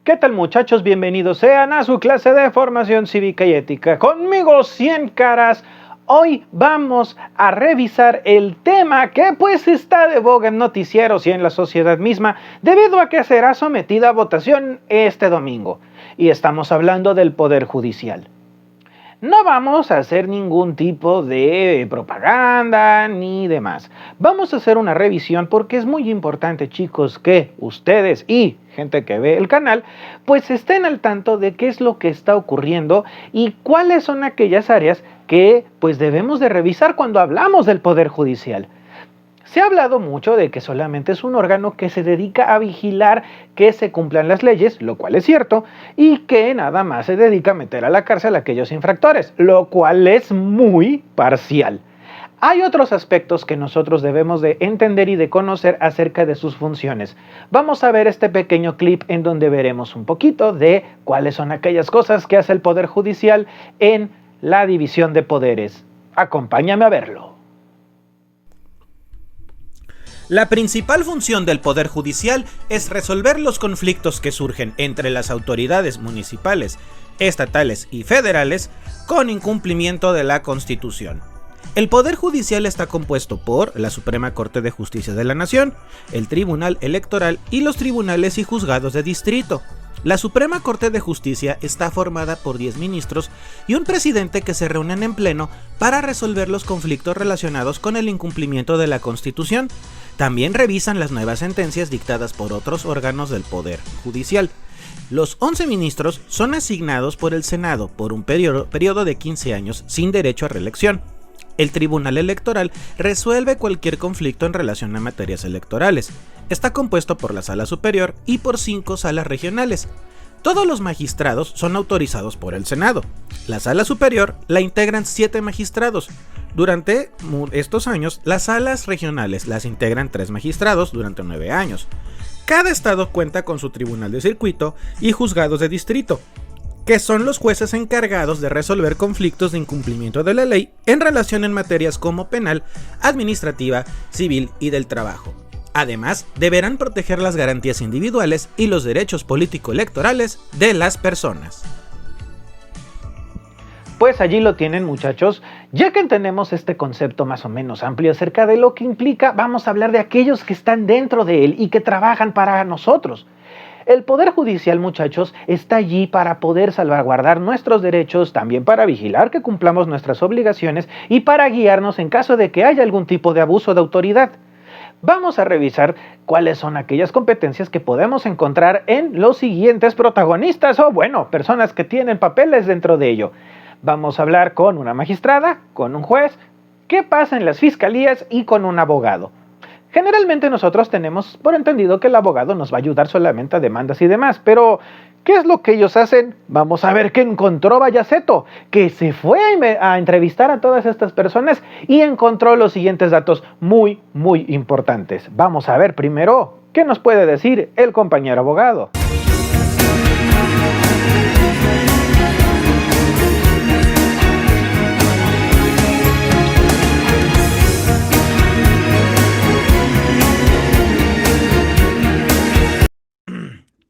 ¿Qué tal, muchachos? Bienvenidos sean a su clase de formación cívica y ética. Conmigo 100 caras. Hoy vamos a revisar el tema que pues está de boga en noticieros y en la sociedad misma debido a que será sometida a votación este domingo. Y estamos hablando del Poder Judicial. No vamos a hacer ningún tipo de propaganda ni demás. Vamos a hacer una revisión porque es muy importante, chicos, que ustedes y gente que ve el canal, pues estén al tanto de qué es lo que está ocurriendo y cuáles son aquellas áreas que pues debemos de revisar cuando hablamos del Poder Judicial. Se ha hablado mucho de que solamente es un órgano que se dedica a vigilar que se cumplan las leyes, lo cual es cierto, y que nada más se dedica a meter a la cárcel a aquellos infractores, lo cual es muy parcial. Hay otros aspectos que nosotros debemos de entender y de conocer acerca de sus funciones. Vamos a ver este pequeño clip en donde veremos un poquito de cuáles son aquellas cosas que hace el Poder Judicial en la división de poderes. Acompáñame a verlo. La principal función del Poder Judicial es resolver los conflictos que surgen entre las autoridades municipales, estatales y federales con incumplimiento de la Constitución. El Poder Judicial está compuesto por la Suprema Corte de Justicia de la Nación, el Tribunal Electoral y los tribunales y juzgados de distrito. La Suprema Corte de Justicia está formada por 10 ministros y un presidente que se reúnen en pleno para resolver los conflictos relacionados con el incumplimiento de la Constitución. También revisan las nuevas sentencias dictadas por otros órganos del Poder Judicial. Los 11 ministros son asignados por el Senado por un periodo de 15 años sin derecho a reelección. El Tribunal Electoral resuelve cualquier conflicto en relación a materias electorales. Está compuesto por la Sala Superior y por 5 salas regionales. Todos los magistrados son autorizados por el Senado. La Sala Superior la integran 7 magistrados. Durante estos años, las salas regionales las integran 3 magistrados durante 9 años. Cada estado cuenta con su tribunal de circuito y juzgados de distrito, que son los jueces encargados de resolver conflictos de incumplimiento de la ley en relación en materias como penal, administrativa, civil y del trabajo. Además, deberán proteger las garantías individuales y los derechos político-electorales de las personas. Pues allí lo tienen, muchachos. Ya que entendemos este concepto más o menos amplio acerca de lo que implica, vamos a hablar de aquellos que están dentro de él y que trabajan para nosotros. El Poder Judicial, muchachos, está allí para poder salvaguardar nuestros derechos, también para vigilar que cumplamos nuestras obligaciones y para guiarnos en caso de que haya algún tipo de abuso de autoridad. Vamos a revisar cuáles son aquellas competencias que podemos encontrar en los siguientes protagonistas o, bueno, personas que tienen papeles dentro de ello. Vamos a hablar con una magistrada, con un juez, qué pasa en las fiscalías y con un abogado. Generalmente nosotros tenemos por entendido que el abogado nos va a ayudar solamente a demandas y demás, pero ¿qué es lo que ellos hacen? Vamos a ver qué encontró Bayaceto, que se fue a entrevistar a todas estas personas y encontró los siguientes datos muy importantes. Vamos a ver primero qué nos puede decir el compañero abogado.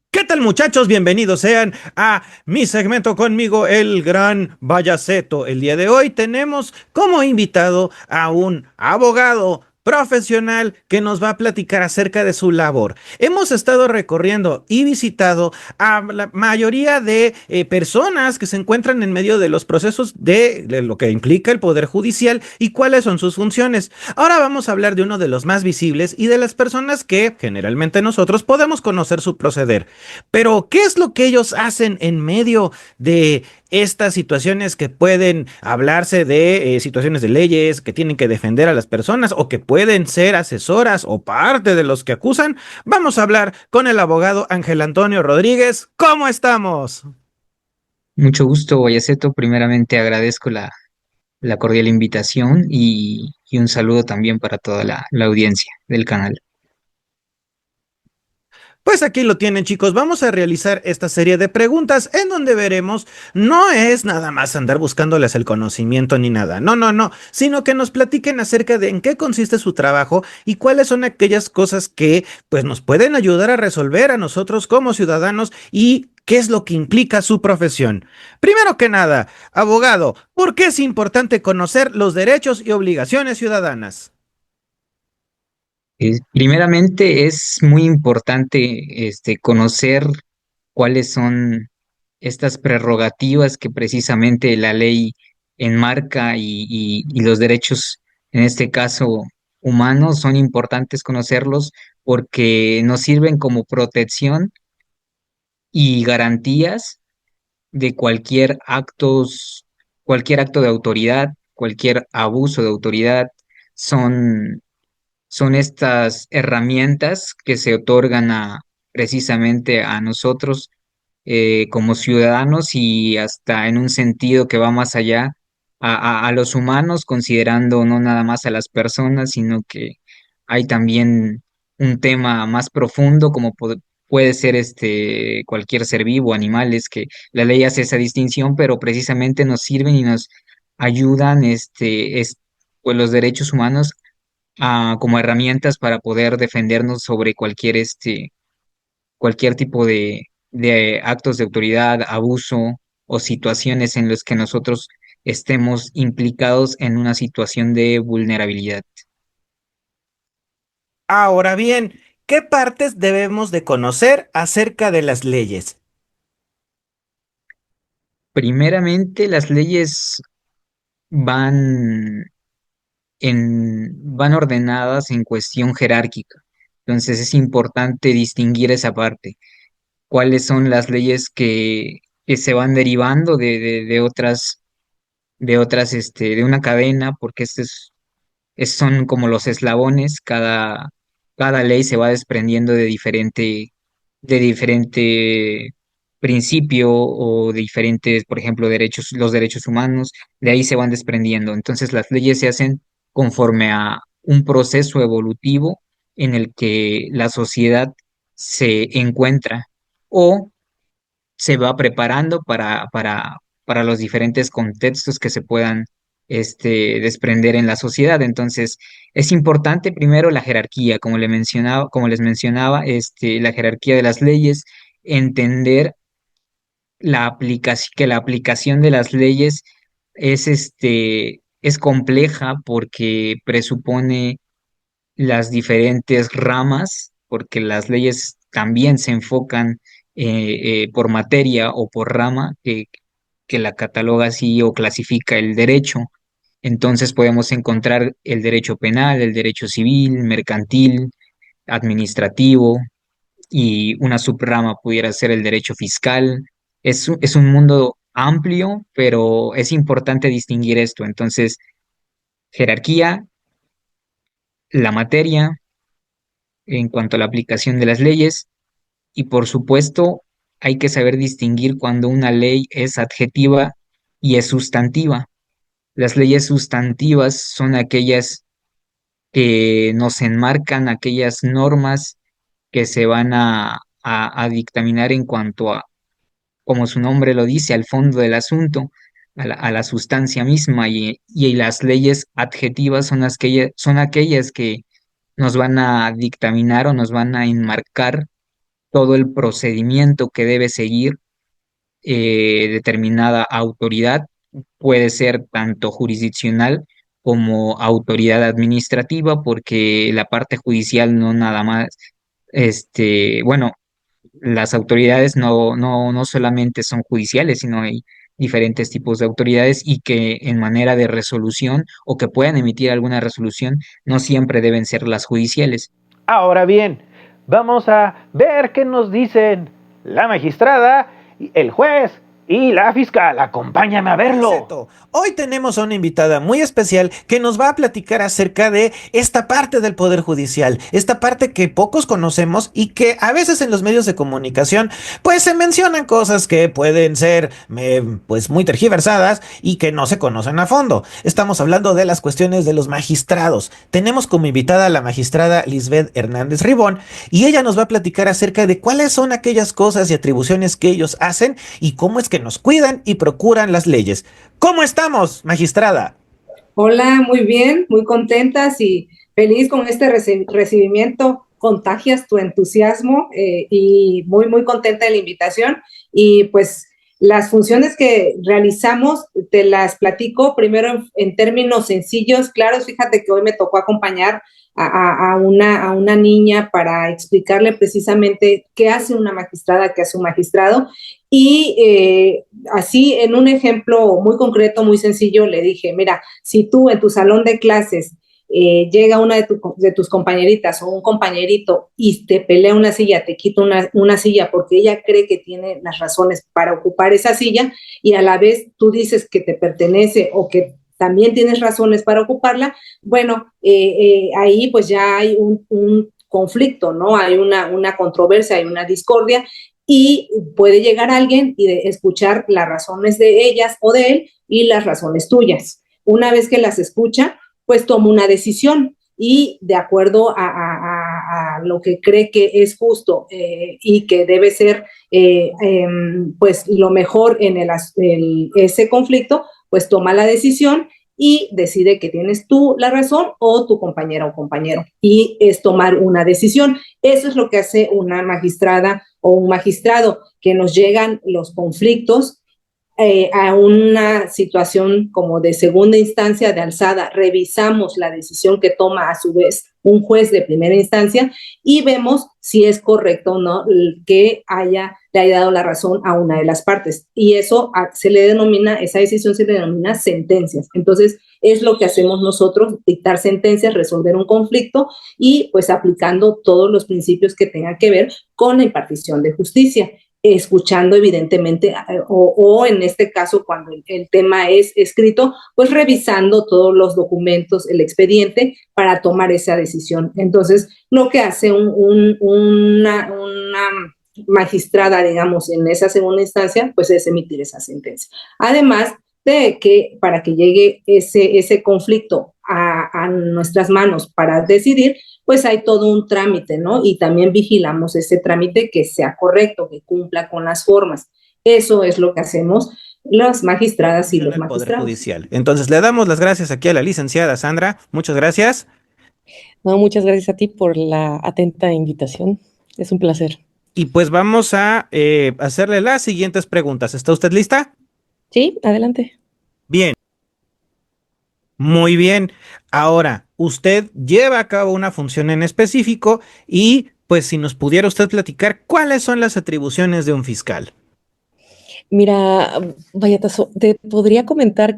¿Qué tal, muchachos? Bienvenidos sean a mi segmento conmigo, el gran Bayaceto. El día de hoy tenemos como invitado a un abogado profesional que nos va a platicar acerca de su labor. Hemos estado recorriendo y visitado a la mayoría de personas que se encuentran en medio de los procesos de lo que implica el Poder Judicial y cuáles son sus funciones. Ahora vamos a hablar de uno de los más visibles y de las personas que generalmente nosotros podemos conocer su proceder. Pero, ¿qué es lo que ellos hacen en medio de estas situaciones que pueden hablarse de situaciones de leyes, que tienen que defender a las personas o que pueden ser asesoras o parte de los que acusan? Vamos a hablar con el abogado Ángel Antonio Rodríguez. ¿Cómo estamos? Mucho gusto, Guayaceto. Primeramente agradezco la cordial invitación y un saludo también para toda la audiencia del canal. Pues aquí lo tienen, chicos, vamos a realizar esta serie de preguntas en donde veremos, no es nada más andar buscándoles el conocimiento ni nada, no, no, no, sino que nos platiquen acerca de en qué consiste su trabajo y cuáles son aquellas cosas que pues nos pueden ayudar a resolver a nosotros como ciudadanos y qué es lo que implica su profesión. Primero que nada, abogado, ¿por qué es importante conocer los derechos y obligaciones ciudadanas? Primeramente, es muy importante conocer cuáles son estas prerrogativas que precisamente la ley enmarca y los derechos, en este caso humanos, son importantes conocerlos porque nos sirven como protección y garantías de cualquier acto de autoridad, cualquier abuso de autoridad. Son son estas herramientas que se otorgan precisamente a nosotros como ciudadanos y hasta en un sentido que va más allá a los humanos, considerando no nada más a las personas, sino que hay también un tema más profundo como puede ser cualquier ser vivo, animales, que la ley hace esa distinción, pero precisamente nos sirven y nos ayudan pues los derechos humanos como herramientas para poder defendernos sobre cualquier tipo de actos de autoridad, abuso o situaciones en las que nosotros estemos implicados en una situación de vulnerabilidad. Ahora bien, ¿qué partes debemos de conocer acerca de las leyes? Primeramente, las leyes van van ordenadas en cuestión jerárquica. Entonces es importante distinguir esa parte. Cuáles son las leyes que se van derivando de una cadena, porque son como los eslabones, cada ley se va desprendiendo de diferente principio o de diferentes, por ejemplo, los derechos humanos, de ahí se van desprendiendo. Entonces las leyes se hacen conforme a un proceso evolutivo en el que la sociedad se encuentra o se va preparando para los diferentes contextos que se puedan desprender en la sociedad. Entonces, es importante primero la jerarquía, como les mencionaba, la jerarquía de las leyes, entender que la aplicación de las leyes es compleja porque presupone las diferentes ramas, porque las leyes también se enfocan por materia o por rama que la cataloga así o clasifica el derecho. Entonces podemos encontrar el derecho penal, el derecho civil, mercantil, administrativo y una subrama pudiera ser el derecho fiscal. Es un mundo amplio, pero es importante distinguir esto. Entonces, jerarquía, la materia en cuanto a la aplicación de las leyes y por supuesto hay que saber distinguir cuando una ley es adjetiva y es sustantiva. Las leyes sustantivas son aquellas que nos enmarcan, aquellas normas que se van a dictaminar en cuanto a, como su nombre lo dice, al fondo del asunto, a la sustancia misma y las leyes adjetivas son aquellas que nos van a dictaminar o nos van a enmarcar todo el procedimiento que debe seguir determinada autoridad, puede ser tanto jurisdiccional como autoridad administrativa, porque la parte judicial no nada más, bueno, las autoridades no solamente son judiciales, sino hay diferentes tipos de autoridades y que en manera de resolución o que puedan emitir alguna resolución no siempre deben ser las judiciales. Ahora bien, vamos a ver qué nos dicen la magistrada, el juez Y la fiscal, acompáñame a verlo. Hoy tenemos a una invitada muy especial que nos va a platicar acerca de esta parte del Poder Judicial, esta parte que pocos conocemos y que a veces en los medios de comunicación pues se mencionan cosas que pueden ser pues muy tergiversadas y que no se conocen a fondo. Estamos hablando de las cuestiones de los magistrados. Tenemos como invitada a la magistrada Lisbeth Hernández Ribón y ella nos va a platicar acerca de cuáles son aquellas cosas y atribuciones que ellos hacen y cómo es que nos cuidan y procuran las leyes. ¿Cómo estamos, magistrada? Hola, muy bien, muy contentas y feliz con este recibimiento. Contagias tu entusiasmo y muy contenta de la invitación. Y pues las funciones que realizamos te las platico primero en términos sencillos, claros. Fíjate que hoy me tocó acompañar a una niña para explicarle precisamente qué hace una magistrada, qué hace un magistrado. Y así, en un ejemplo muy concreto, muy sencillo, le dije, mira, si tú en tu salón de clases llega una de tus compañeritas o un compañerito y te pelea una silla, te quita una silla porque ella cree que tiene las razones para ocupar esa silla y a la vez tú dices que te pertenece o que también tienes razones para ocuparla, bueno, ahí pues ya hay un conflicto, ¿no? Hay una controversia, hay una discordia y puede llegar alguien y escuchar las razones de ellas o de él y las razones tuyas. Una vez que las escucha, pues toma una decisión y de acuerdo a lo que cree que es justo y que debe ser pues lo mejor en ese conflicto, pues toma la decisión y decide que tienes tú la razón o tu compañera o compañero. Y es tomar una decisión. Eso es lo que hace una magistrada o un magistrado, que nos llegan los conflictos a una situación como de segunda instancia, de alzada, revisamos la decisión que toma a su vez un juez de primera instancia y vemos si es correcto o no que le haya dado la razón a una de las partes. Y eso esa decisión se le denomina sentencias. Entonces, es lo que hacemos nosotros, dictar sentencias, resolver un conflicto y pues aplicando todos los principios que tengan que ver con la impartición de justicia, escuchando evidentemente o en este caso cuando el tema es escrito, pues revisando todos los documentos, el expediente para tomar esa decisión. Entonces, lo que hace una magistrada, digamos, en esa segunda instancia, pues es emitir esa sentencia. Además de que para que llegue ese conflicto a nuestras manos para decidir, pues hay todo un trámite, ¿no? Y también vigilamos ese trámite que sea correcto, que cumpla con las formas. Eso es lo que hacemos las magistradas y los magistrados. Poder Judicial. Entonces le damos las gracias aquí a la licenciada Sandra. Muchas gracias. No, muchas gracias a ti por la atenta invitación. Es un placer. Y pues vamos a hacerle las siguientes preguntas. ¿Está usted lista? Sí, adelante. Bien. Muy bien. Ahora, usted lleva a cabo una función en específico y pues si nos pudiera usted platicar cuáles son las atribuciones de un fiscal. Mira, Vallatazo, te podría comentar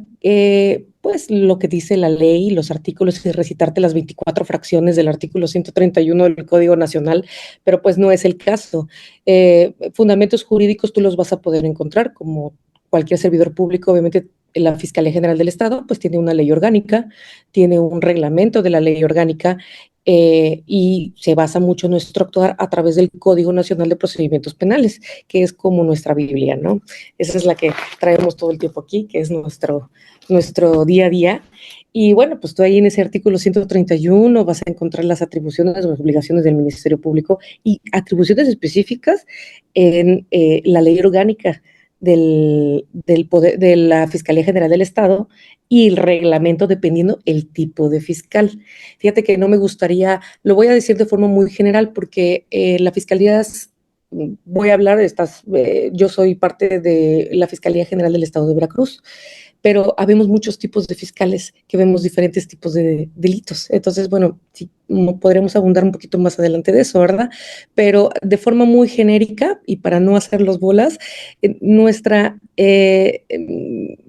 pues lo que dice la ley, los artículos y recitarte las 24 fracciones del artículo 131 del Código Nacional, pero pues no es el caso. Fundamentos jurídicos tú los vas a poder encontrar como cualquier servidor público, obviamente. La Fiscalía General del Estado pues tiene una ley orgánica, tiene un reglamento de la ley orgánica y se basa mucho nuestro actuar a través del Código Nacional de Procedimientos Penales, que es como nuestra Biblia, ¿no? Esa es la que traemos todo el tiempo aquí, que es nuestro día a día. Y bueno, pues tú ahí en ese artículo 131 vas a encontrar las atribuciones o las obligaciones del Ministerio Público y atribuciones específicas en la ley orgánica del poder, de la Fiscalía General del Estado y el reglamento dependiendo el tipo de fiscal. Fíjate que no me gustaría, lo voy a decir de forma muy general porque la Fiscalía, voy a hablar, yo soy parte de la Fiscalía General del Estado de Veracruz, pero habemos muchos tipos de fiscales que vemos diferentes tipos de delitos. Entonces, bueno, sí, podremos abundar un poquito más adelante de eso, ¿verdad? Pero de forma muy genérica y para no hacer los bolas, nuestra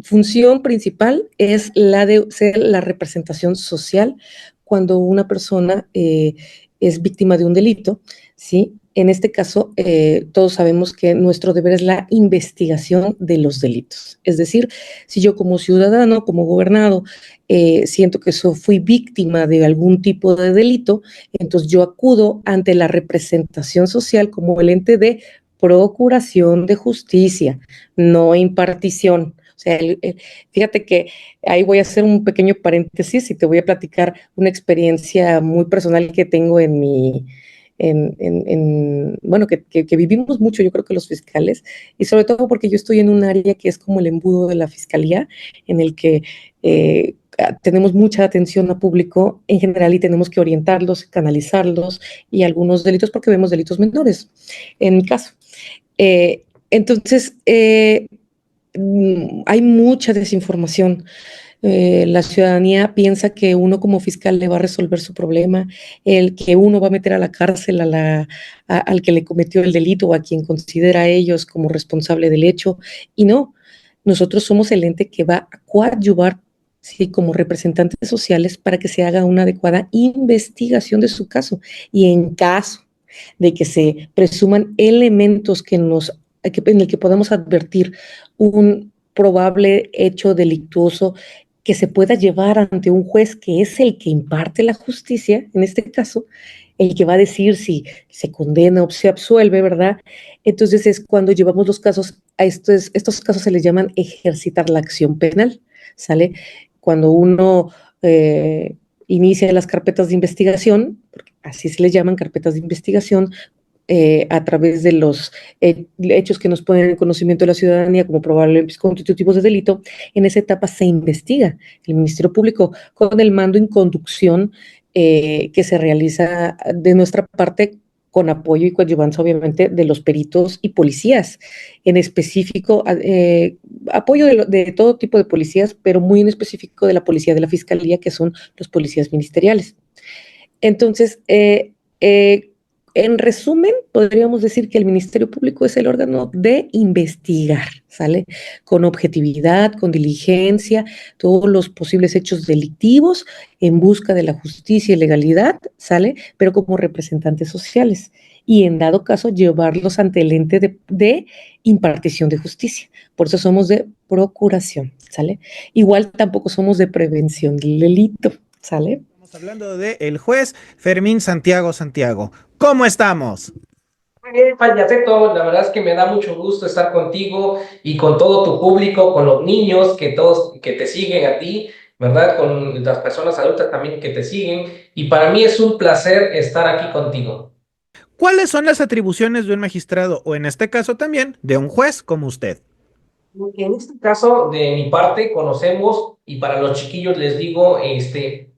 función principal es la de ser la representación social cuando una persona es víctima de un delito, ¿sí? En este caso, todos sabemos que nuestro deber es la investigación de los delitos. Es decir, si yo como ciudadano, como gobernado, siento que fui víctima de algún tipo de delito, entonces yo acudo ante la representación social como el ente de procuración de justicia, no impartición. O sea, fíjate que ahí voy a hacer un pequeño paréntesis y te voy a platicar una experiencia muy personal que tengo en mi, bueno, que vivimos mucho, yo creo que los fiscales, y sobre todo porque yo estoy en un área que es como el embudo de la fiscalía, en el que tenemos mucha atención a público en general y tenemos que orientarlos, canalizarlos y algunos delitos porque vemos delitos menores, en mi caso. Entonces, hay mucha desinformación. La ciudadanía piensa que uno como fiscal le va a resolver su problema, el que uno va a meter a la cárcel al que le cometió el delito o a quien considera a ellos como responsable del hecho, y no, nosotros somos el ente que va a coadyuvar, ¿sí?, como representantes sociales para que se haga una adecuada investigación de su caso, y en caso de que se presuman elementos en el que podamos advertir un probable hecho delictuoso que se pueda llevar ante un juez que es el que imparte la justicia, en este caso, el que va a decir si se condena o se absuelve, ¿verdad? Entonces es cuando llevamos los casos, estos casos se les llaman ejercitar la acción penal, ¿sale? Cuando uno inicia las carpetas de investigación, porque así se les llaman carpetas de investigación, a través de los hechos que nos ponen en conocimiento de la ciudadanía como probables constitutivos de delito, en esa etapa se investiga el Ministerio Público con el mando en conducción que se realiza de nuestra parte con apoyo y coadyuvanza, obviamente, de los peritos y policías, en específico, apoyo de todo tipo de policías, pero muy en específico de la policía de la Fiscalía, que son los policías ministeriales. Entonces, en resumen, podríamos decir que el Ministerio Público es el órgano de investigar, ¿sale? Con objetividad, con diligencia, todos los posibles hechos delictivos en busca de la justicia y legalidad, ¿sale? Pero como representantes sociales. Y en dado caso, llevarlos ante el ente de impartición de justicia. Por eso somos de procuración, ¿sale? Igual tampoco somos de prevención del delito, ¿sale? Estamos hablando de el juez Fermín Santiago Santiago. ¿Cómo estamos? Muy bien, Payaseto, la verdad es que me da mucho gusto estar contigo y con todo tu público, con los niños que todos que te siguen a ti, ¿verdad? Con las personas adultas también que te siguen. Y para mí es un placer estar aquí contigo. ¿Cuáles son las atribuciones de un magistrado o en este caso también de un juez como usted? En este caso, de mi parte, conocemos, y para los chiquillos les digo,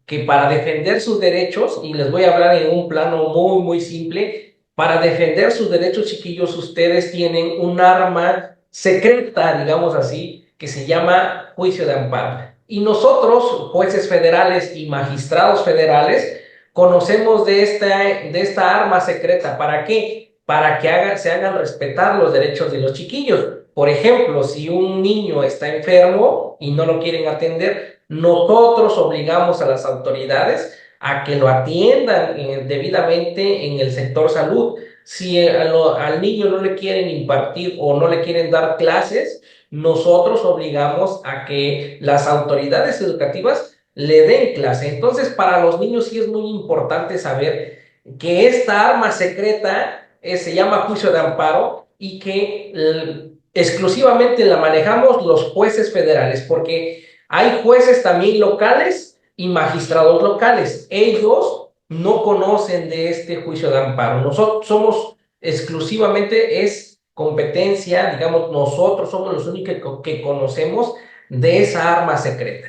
que para defender sus derechos, y les voy a hablar en un plano muy, muy simple, para defender sus derechos, chiquillos, ustedes tienen un arma secreta, digamos así, que se llama juicio de amparo. Y nosotros, jueces federales y magistrados federales, conocemos de esta arma secreta. ¿Para qué? Para que se hagan respetar los derechos de los chiquillos. Por ejemplo, si un niño está enfermo y no lo quieren atender, nosotros obligamos a las autoridades a que lo atiendan debidamente en el sector salud. Si al niño no le quieren impartir o no le quieren dar clases, nosotros obligamos a que las autoridades educativas le den clase. Entonces, para los niños sí es muy importante saber que esta arma secreta se llama juicio de amparo y que exclusivamente la manejamos los jueces federales, porque hay jueces también locales y magistrados locales. Ellos no conocen de este juicio de amparo. Nosotros somos exclusivamente, es competencia, digamos, nosotros somos los únicos que conocemos de esa arma secreta.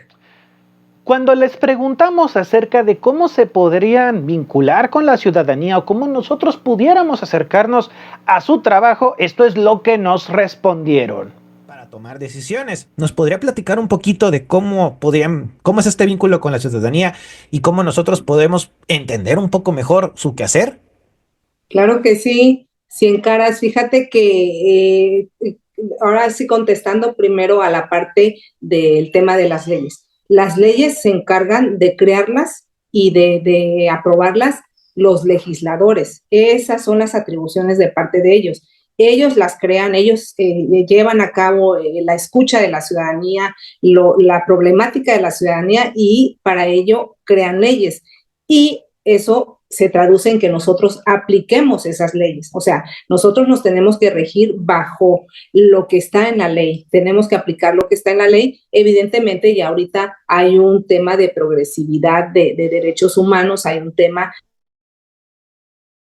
Cuando les preguntamos acerca de cómo se podrían vincular con la ciudadanía o cómo nosotros pudiéramos acercarnos a su trabajo, esto es lo que nos respondieron. Para tomar decisiones, ¿nos podría platicar un poquito de cómo es este vínculo con la ciudadanía y cómo nosotros podemos entender un poco mejor su quehacer? Claro que sí, Cien Caras. Fíjate que ahora sí, contestando primero a la parte del tema de las leyes. Las leyes se encargan de crearlas y de aprobarlas los legisladores. Esas son las atribuciones de parte de ellos. Ellos las crean, ellos llevan a cabo la escucha de la ciudadanía, la problemática de la ciudadanía, y para ello crean leyes. Y eso se traduce en que nosotros apliquemos esas leyes. O sea, nosotros nos tenemos que regir bajo lo que está en la ley, tenemos que aplicar lo que está en la ley. Evidentemente, ya ahorita hay un tema de progresividad de derechos humanos, hay un tema,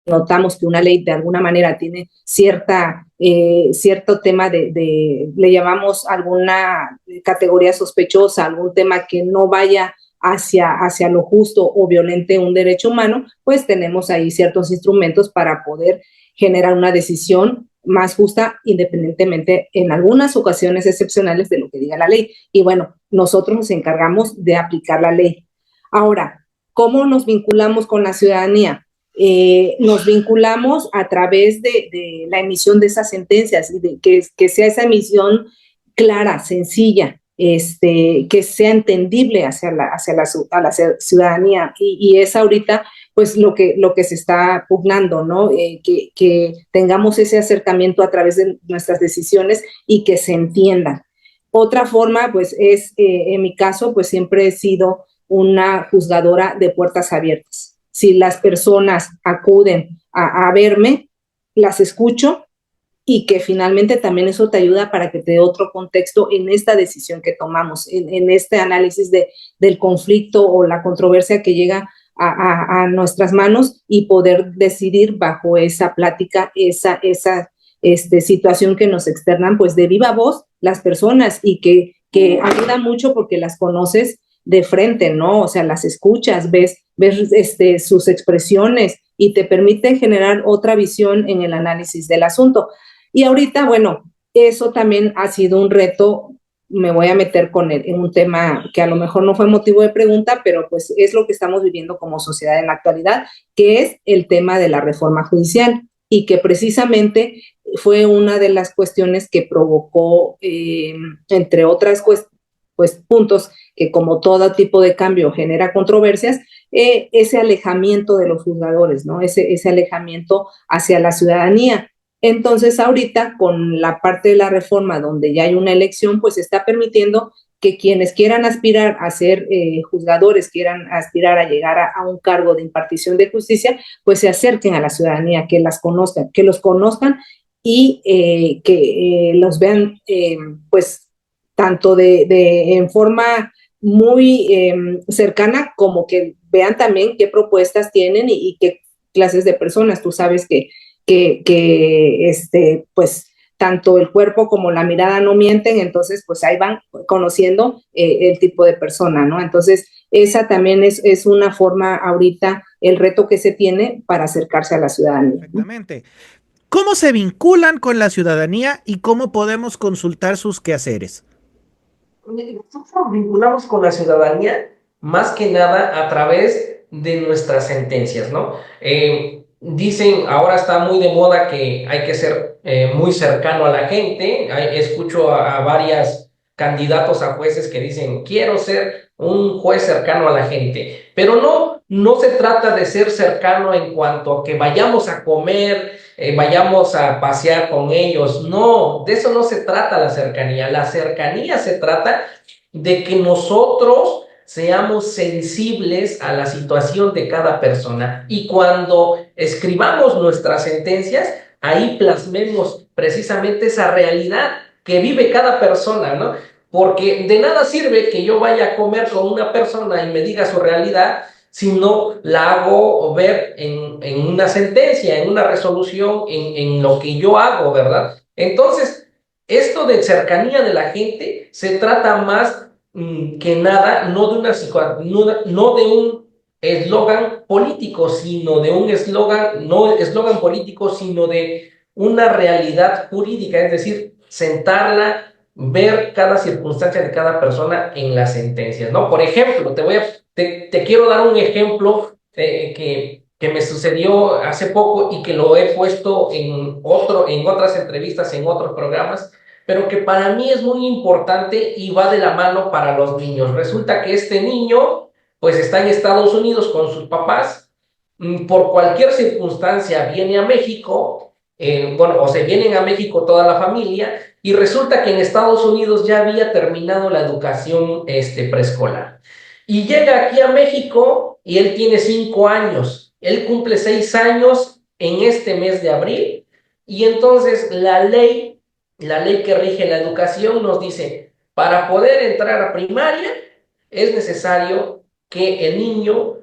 notamos que una ley de alguna manera tiene cierto tema le llamamos alguna categoría sospechosa, algún tema que no vaya hacia lo justo o violente un derecho humano, pues tenemos ahí ciertos instrumentos para poder generar una decisión más justa, independientemente en algunas ocasiones excepcionales de lo que diga la ley. Y bueno, nosotros nos encargamos de aplicar la ley. Ahora, ¿cómo nos vinculamos con la ciudadanía? Nos vinculamos a través de la emisión de esas sentencias y de que sea esa emisión clara, sencilla, que sea entendible hacia la ciudadanía, y es ahorita pues lo que se está pugnando, ¿no? Que tengamos ese acercamiento a través de nuestras decisiones y que se entiendan. Otra forma pues es, en mi caso pues siempre he sido una juzgadora de puertas abiertas. Si las personas acuden a verme, las escucho, y que finalmente también eso te ayuda para que te dé otro contexto en esta decisión que tomamos, en este análisis del conflicto o la controversia que llega a nuestras manos, y poder decidir bajo esa plática, esa situación que nos externan pues de viva voz las personas, y que ayuda mucho porque las conoces de frente, ¿no? O sea, las escuchas, ves sus expresiones, y te permite generar otra visión en el análisis del asunto. Y ahorita, bueno, eso también ha sido un reto. Me voy a meter en un tema que a lo mejor no fue motivo de pregunta, pero pues es lo que estamos viviendo como sociedad en la actualidad, que es el tema de la reforma judicial, y que precisamente fue una de las cuestiones que provocó, entre otras pues puntos que como todo tipo de cambio genera controversias, ese alejamiento de los juzgadores, ¿no? Ese alejamiento hacia la ciudadanía. Entonces, ahorita, con la parte de la reforma, donde ya hay una elección, pues está permitiendo que quienes quieran aspirar a ser juzgadores, quieran aspirar a llegar a un cargo de impartición de justicia, pues se acerquen a la ciudadanía, que los conozcan, y que los vean, pues, tanto en forma muy cercana, como que vean también qué propuestas tienen y qué clases de personas. Tú sabes que pues tanto el cuerpo como la mirada no mienten, entonces pues ahí van conociendo el tipo de persona, ¿no? Entonces esa también es una forma ahorita, el reto que se tiene para acercarse a la ciudadanía. Perfectamente. ¿Cómo se vinculan con la ciudadanía y cómo podemos consultar sus quehaceres? Nosotros nos vinculamos con la ciudadanía más que nada a través de nuestras sentencias, ¿no? Dicen, ahora está muy de moda que hay que ser muy cercano a la gente. Escucho a varios candidatos a jueces que dicen, quiero ser un juez cercano a la gente. Pero no se trata de ser cercano en cuanto a que vayamos a comer, vayamos a pasear con ellos. No, de eso no se trata la cercanía. La cercanía se trata de que nosotros seamos sensibles a la situación de cada persona, y cuando escribamos nuestras sentencias, ahí plasmemos precisamente esa realidad que vive cada persona, ¿no? Porque de nada sirve que yo vaya a comer con una persona y me diga su realidad si no la hago ver en una sentencia, en una resolución, en lo que yo hago, ¿verdad? Entonces, esto de cercanía de la gente se trata más que nada, no de un eslogan político, sino de un eslogan político, sino de una realidad jurídica, es decir, sentarla, ver cada circunstancia de cada persona en las sentencias, ¿no? Por ejemplo, te quiero dar un ejemplo que me sucedió hace poco y que lo he puesto en otras entrevistas, en otros programas, pero que para mí es muy importante y va de la mano para los niños. Resulta que este niño pues está en Estados Unidos con sus papás, por cualquier circunstancia viene a México, bueno, o se vienen a México toda la familia, y resulta que en Estados Unidos ya había terminado la educación preescolar. Y llega aquí a México y él tiene 5 años. Él cumple 6 años en este mes de abril. Y entonces la ley que rige la educación nos dice, para poder entrar a primaria es necesario que el niño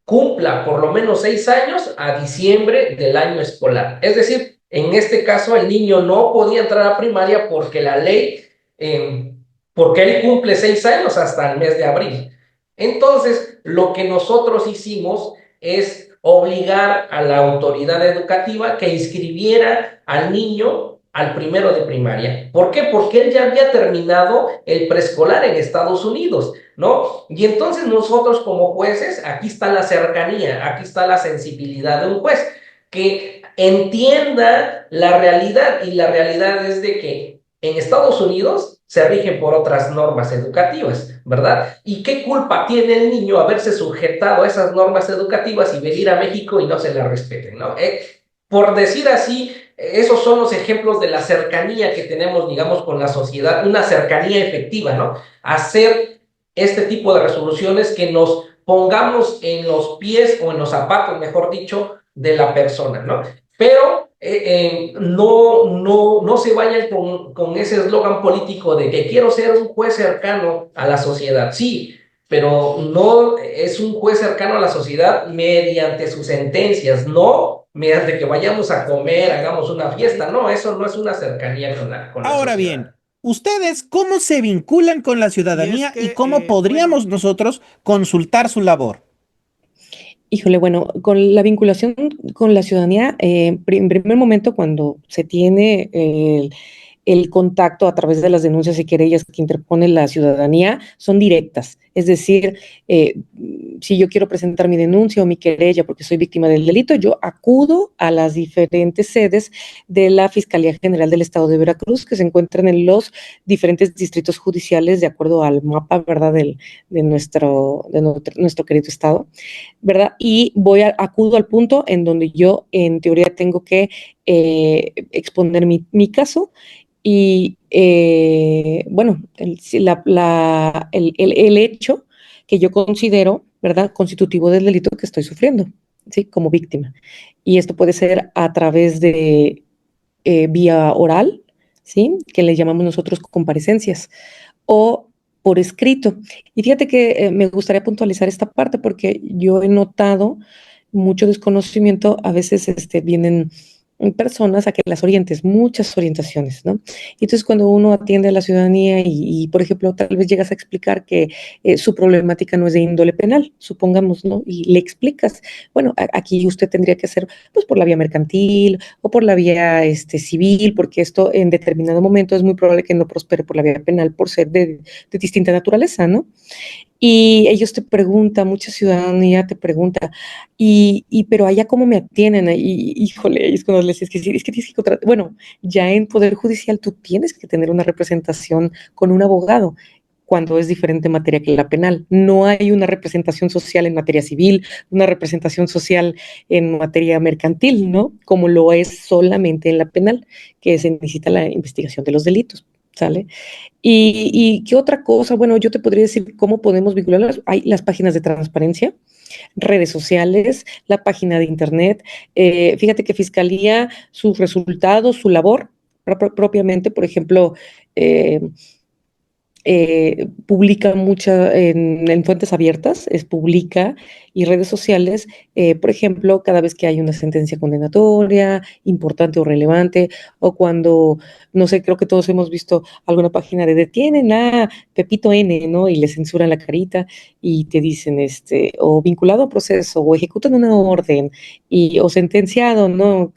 cumpla por lo menos 6 años a diciembre del año escolar. Es decir, en este caso el niño no podía entrar a primaria porque la ley, porque él cumple 6 años hasta el mes de abril. Entonces, lo que nosotros hicimos es obligar a la autoridad educativa que inscribiera al niño al primero de primaria. ¿Por qué? Porque él ya había terminado el preescolar en Estados Unidos, ¿no? Y entonces nosotros como jueces, aquí está la cercanía, aquí está la sensibilidad de un juez, que entienda la realidad, y la realidad es de que en Estados Unidos se rigen por otras normas educativas, ¿verdad? ¿Y qué culpa tiene el niño haberse sujetado a esas normas educativas y venir a México y no se las respeten, ¿no? Por decir así, esos son los ejemplos de la cercanía que tenemos, digamos, con la sociedad, una cercanía efectiva, ¿no? Hacer este tipo de resoluciones que nos pongamos en los pies o en los zapatos, mejor dicho, de la persona, ¿no? Pero no se vayan con ese eslogan político de que quiero ser un juez cercano a la sociedad. Sí, pero no es un juez cercano a la sociedad mediante sus sentencias, no mediante que vayamos a comer, hagamos una fiesta. No, eso no es una cercanía con la Ahora sociedad. bien, ¿ustedes cómo se vinculan con la ciudadanía y cómo podríamos nosotros consultar su labor? Híjole, bueno, con la vinculación con la ciudadanía, en primer momento, cuando se tiene el contacto a través de las denuncias y querellas que interpone la ciudadanía, son directas. Es decir, si yo quiero presentar mi denuncia o mi querella porque soy víctima del delito, yo acudo a las diferentes sedes de la Fiscalía General del Estado de Veracruz, que se encuentran en los diferentes distritos judiciales de acuerdo al mapa, ¿verdad?, de nuestro querido estado, ¿verdad? Y acudo al punto en donde yo, en teoría, tengo que exponer mi caso. Y bueno, el hecho que yo considero, ¿verdad?, constitutivo del delito que estoy sufriendo, ¿sí?, como víctima. Y esto puede ser a través de vía oral, ¿sí?, que le llamamos nosotros comparecencias, o por escrito. Y fíjate que me gustaría puntualizar esta parte porque yo he notado mucho desconocimiento. A veces vienen personas a que las orientes, muchas orientaciones, ¿no? Y entonces cuando uno atiende a la ciudadanía por ejemplo, tal vez llegas a explicar que su problemática no es de índole penal, supongamos, ¿no? Y le explicas, bueno, aquí usted tendría que hacer, pues, por la vía mercantil o por la vía civil, porque esto en determinado momento es muy probable que no prospere por la vía penal por ser de distinta naturaleza, ¿no? Y ellos te preguntan, mucha ciudadanía te pregunta, pero allá cómo me atienden, y híjole, es cuando les dices es que tienes que contratar, bueno, ya en Poder Judicial tú tienes que tener una representación con un abogado cuando es diferente materia que la penal. No hay una representación social en materia civil, una representación social en materia mercantil, ¿no? Como lo es solamente en la penal, que se necesita la investigación de los delitos, ¿sale? ¿Y qué otra cosa? Bueno, yo te podría decir cómo podemos vincularlas. Hay las páginas de transparencia, redes sociales, la página de internet. Fíjate que Fiscalía, sus resultados, su labor propiamente, por ejemplo, publica en fuentes abiertas, publica, y redes sociales, por ejemplo, cada vez que hay una sentencia condenatoria, importante o relevante, o cuando, no sé, creo que todos hemos visto alguna página de detienen a Pepito N, ¿no? Y le censuran la carita y te dicen, o vinculado a proceso, o ejecutan una orden, o sentenciado, ¿no?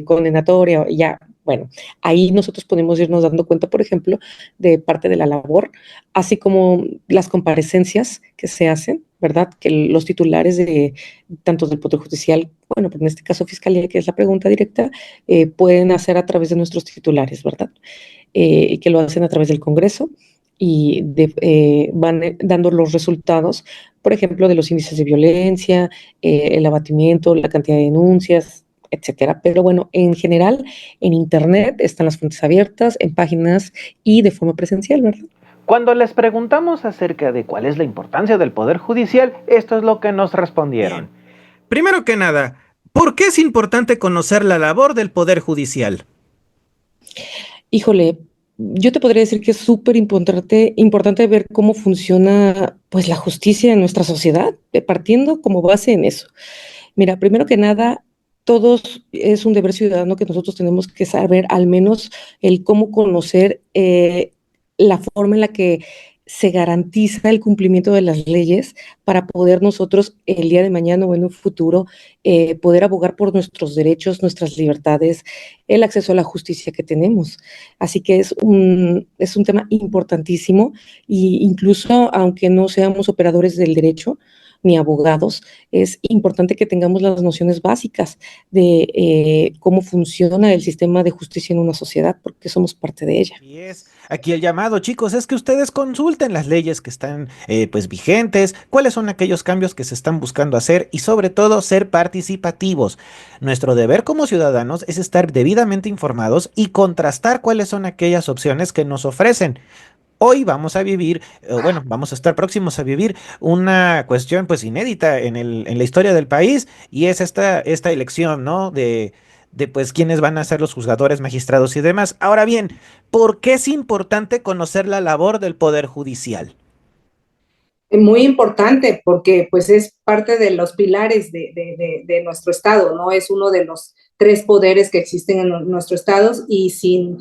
Condenatoria, ya. Bueno, ahí nosotros podemos irnos dando cuenta, por ejemplo, de parte de la labor, así como las comparecencias que se hacen, ¿verdad? Que los titulares tanto del Poder Judicial, bueno, pero en este caso Fiscalía, que es la pregunta directa, pueden hacer a través de nuestros titulares, ¿verdad? Que lo hacen a través del Congreso y van dando los resultados, por ejemplo, de los índices de violencia, el abatimiento, la cantidad de denuncias, etcétera. Pero bueno, en general, en Internet están las fuentes abiertas, en páginas y de forma presencial, ¿verdad? Cuando les preguntamos acerca de cuál es la importancia del Poder Judicial, esto es lo que nos respondieron. Bien. Primero que nada, ¿por qué es importante conocer la labor del Poder Judicial? Híjole, yo te podría decir que es súper importante ver cómo funciona pues la justicia en nuestra sociedad, partiendo como base en eso. Mira, primero que nada, todos es un deber ciudadano que nosotros tenemos que saber al menos el cómo conocer la forma en la que se garantiza el cumplimiento de las leyes para poder nosotros el día de mañana o en un futuro poder abogar por nuestros derechos, nuestras libertades, el acceso a la justicia que tenemos. Así que es un tema importantísimo e incluso aunque no seamos operadores del derecho, ni abogados, es importante que tengamos las nociones básicas de cómo funciona el sistema de justicia en una sociedad, porque somos parte de ella. Y es aquí el llamado, chicos, es que ustedes consulten las leyes que están pues vigentes, cuáles son aquellos cambios que se están buscando hacer y sobre todo ser participativos. Nuestro deber como ciudadanos es estar debidamente informados y contrastar cuáles son aquellas opciones que nos ofrecen. Hoy vamos a vivir, bueno, vamos a estar próximos a vivir una cuestión pues inédita en la historia del país y es esta elección, ¿no? De pues quiénes van a ser los juzgadores, magistrados y demás. Ahora bien, ¿por qué es importante conocer la labor del Poder Judicial? Muy importante porque pues es parte de los pilares de nuestro Estado, ¿no? Es uno de los tres poderes que existen en nuestro Estado y sin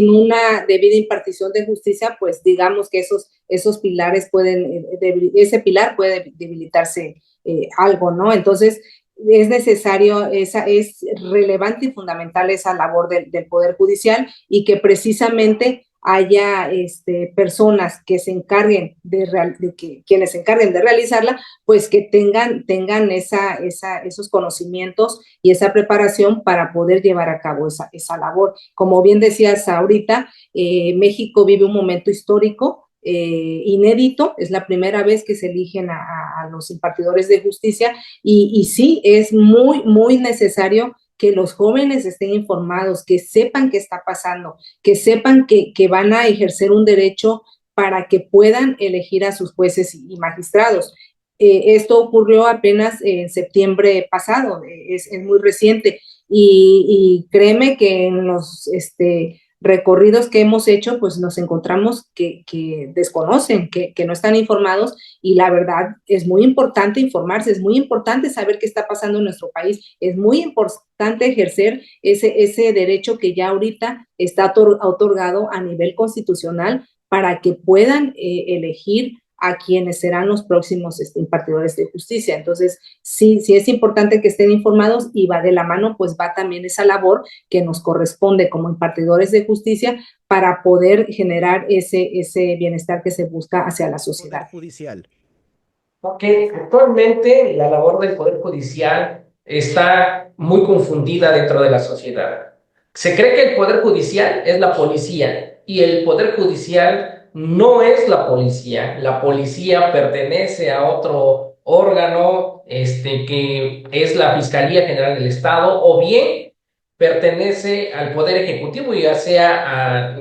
una debida impartición de justicia, pues digamos que esos pilares pueden, ese pilar puede debilitarse algo, ¿no? Entonces, es necesario, es relevante y fundamental esa labor del Poder Judicial y que precisamente haya personas que se encarguen quienes se encarguen de realizarla, pues que tengan esos conocimientos y esa preparación para poder llevar a cabo esa labor. Como bien decías ahorita, México vive un momento histórico inédito, es la primera vez que se eligen a los impartidores de justicia y sí, es muy, muy necesario que los jóvenes estén informados, que sepan qué está pasando, que sepan que van a ejercer un derecho para que puedan elegir a sus jueces y magistrados. Esto ocurrió apenas en septiembre pasado, es muy reciente, y créeme que en los recorridos que hemos hecho, pues nos encontramos que desconocen, que no están informados, y la verdad es muy importante informarse, es muy importante saber qué está pasando en nuestro país, es muy importante ejercer ese derecho que ya ahorita está otorgado a nivel constitucional para que puedan elegir a quienes serán los próximos impartidores de justicia. Entonces, sí es importante que estén informados y va de la mano, pues va también esa labor que nos corresponde como impartidores de justicia para poder generar ese bienestar que se busca hacia la sociedad. Poder Judicial. Porque actualmente la labor del Poder Judicial está muy confundida dentro de la sociedad. Se cree que el Poder Judicial es la policía y el Poder Judicial no es la policía. La policía pertenece a otro órgano que es la Fiscalía General del Estado o bien pertenece al Poder Ejecutivo, ya sea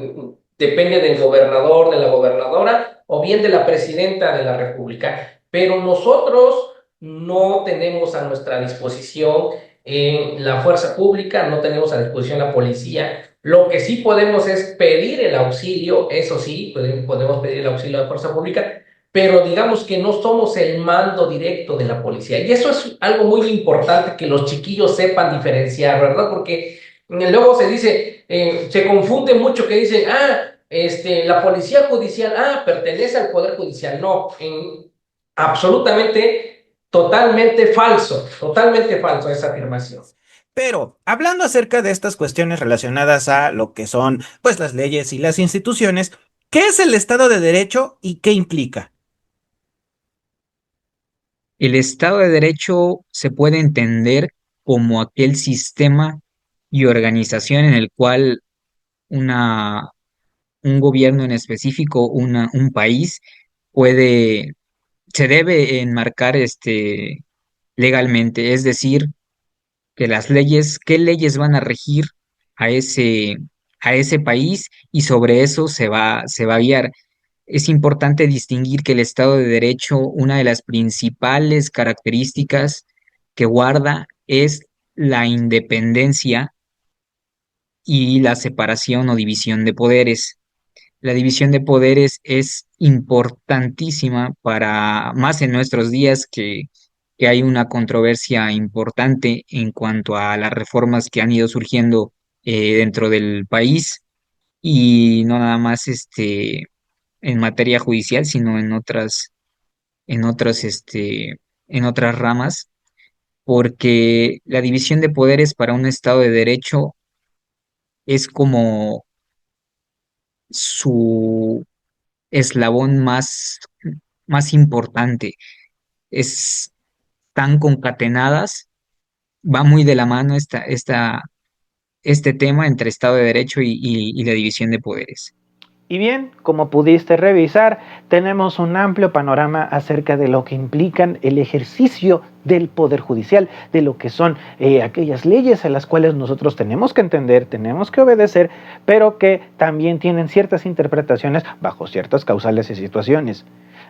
depende del gobernador, de la gobernadora o bien de la presidenta de la República. Pero nosotros no tenemos a nuestra disposición la fuerza pública, no tenemos a disposición la policía. Lo que sí podemos es pedir el auxilio, eso sí, podemos pedir el auxilio de la fuerza pública, pero digamos que no somos el mando directo de la policía. Y eso es algo muy importante que los chiquillos sepan diferenciar, ¿verdad? Porque luego se dice, se confunde mucho que dicen, la policía judicial, pertenece al Poder Judicial. No, absolutamente, totalmente falso esa afirmación. Pero, hablando acerca de estas cuestiones relacionadas a lo que son, pues, las leyes y las instituciones, ¿qué es el Estado de Derecho y qué implica? El Estado de Derecho se puede entender como aquel sistema y organización en el cual una un gobierno en específico, un país, puede, se debe enmarcar legalmente, es decir, que las leyes, qué leyes van a regir a a ese país y sobre eso se va a guiar. Es importante distinguir que el Estado de Derecho, una de las principales características que guarda es la independencia y la separación o división de poderes. La división de poderes es importantísima para más en nuestros días que hay una controversia importante en cuanto a las reformas que han ido surgiendo dentro del país y no nada más en materia judicial, sino en otras, en otras ramas, porque la división de poderes para un Estado de Derecho es como su eslabón más importante. Están concatenadas, va muy de la mano este tema entre Estado de Derecho y la división de poderes. Y bien, como pudiste revisar, tenemos un amplio panorama acerca de lo que implican el ejercicio del Poder Judicial, de lo que son aquellas leyes a las cuales nosotros tenemos que entender, tenemos que obedecer, pero que también tienen ciertas interpretaciones bajo ciertas causales y situaciones.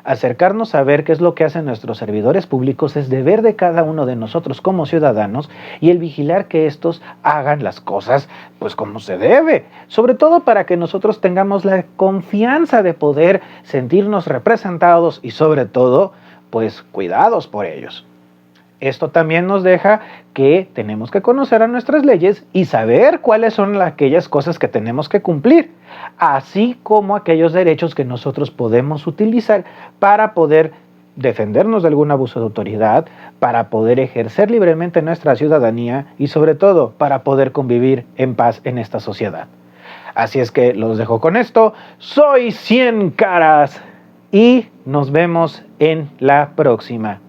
Acercarnos a ver qué es lo que hacen nuestros servidores públicos es deber de cada uno de nosotros como ciudadanos y el vigilar que estos hagan las cosas pues como se debe, sobre todo para que nosotros tengamos la confianza de poder sentirnos representados y sobre todo pues cuidados por ellos. Esto también nos deja que tenemos que conocer a nuestras leyes y saber cuáles son aquellas cosas que tenemos que cumplir, así como aquellos derechos que nosotros podemos utilizar para poder defendernos de algún abuso de autoridad, para poder ejercer libremente nuestra ciudadanía y sobre todo para poder convivir en paz en esta sociedad. Así es que los dejo con esto. Soy 100 Caras y nos vemos en la próxima.